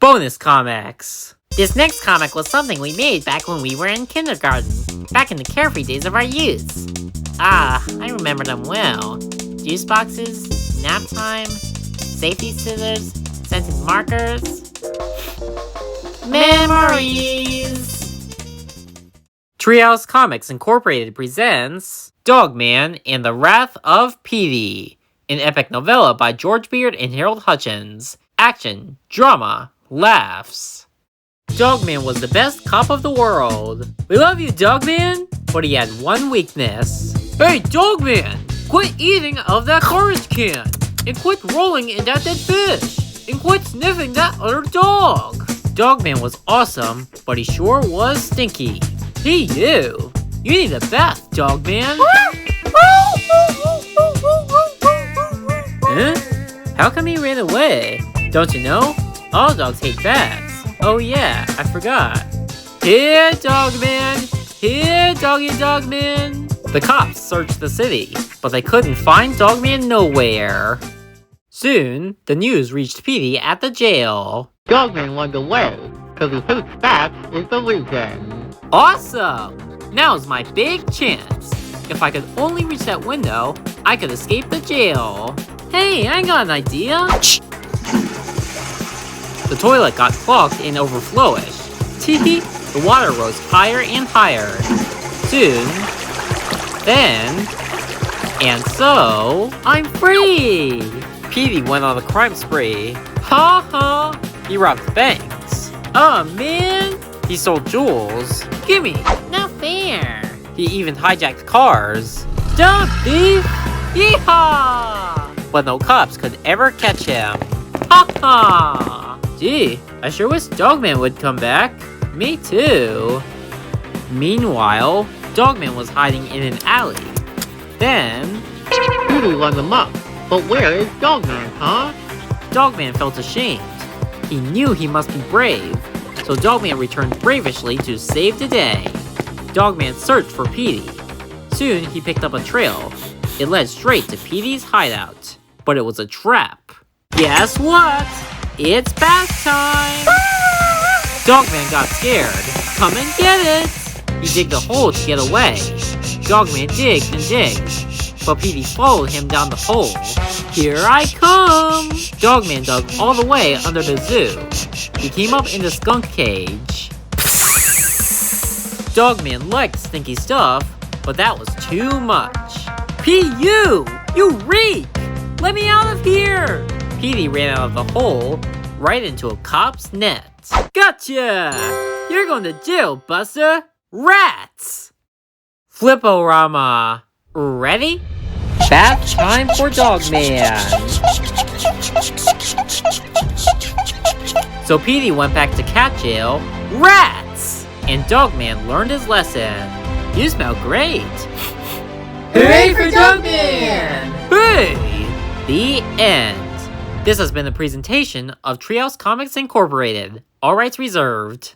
Bonus comics. This next comic was something we made back when we were in kindergarten, back in the carefree days of our youth. I remember them well. Juice boxes, nap time, safety scissors, scented markers. Memories! Treehouse Comics Incorporated presents Dogman and the Wrath of Petey, an epic novella by George Beard and Harold Hutchins. Action, drama, laughs. Dogman was the best cop of the world. We love you, Dogman! But he had one weakness. Hey, Dogman! Quit eating out of that garbage can! And quit rolling in that dead fish! And quit sniffing that other dog! Dogman was awesome, but he sure was stinky. Hey, you! You need a bath, Dogman! Huh? How come he ran away? Don't you know? All dogs hate baths. Oh yeah, I forgot. Here, Dogman! Here, Dogman! The cops searched the city, but they couldn't find Dogman nowhere. Soon, the news reached Petey at the jail. Dogman won the way, cause he hates bats is the reason. Awesome! Now's my big chance. If I could only reach that window, I could escape the jail. Hey, I got an idea. The toilet got clogged and overflowish. Tee, the water rose higher and higher. Soon, then, and so, I'm free! Petey went on a crime spree. Ha ha! He robbed banks. Oh man! He stole jewels. Gimme! Not fair! He even hijacked cars. Dog thief! Yeehaw! But no cops could ever catch him. Ha ha! Gee, I sure wish Dogman would come back. Me too. Meanwhile, Dogman was hiding in an alley. Then, Petey won them up, but where is Dogman, huh? Dogman felt ashamed. He knew he must be brave, so Dogman returned bravishly to save the day. Dogman searched for Petey. Soon, he picked up a trail. It led straight to Petey's hideout, but it was a trap. Guess what? It's bath time! Dogman got scared. Come and get it! He digged a hole to get away. Dogman digged and digged, but Petey followed him down the hole. Here I come! Dogman dug all the way under the zoo. He came up in the skunk cage. Dogman liked stinky stuff, but that was too much. P.U. You reek! Let me out of here! Petey ran out of the hole, right into a cop's net. Gotcha! You're going to jail, Buster! Rats! Flip-O-Rama. Ready? Bath time for Dogman. So Petey went back to cat jail. Rats! And Dogman learned his lesson. You smell great. Hooray for Dogman! Hey! The end. This has been a presentation of Treehouse Comics Incorporated. All rights reserved.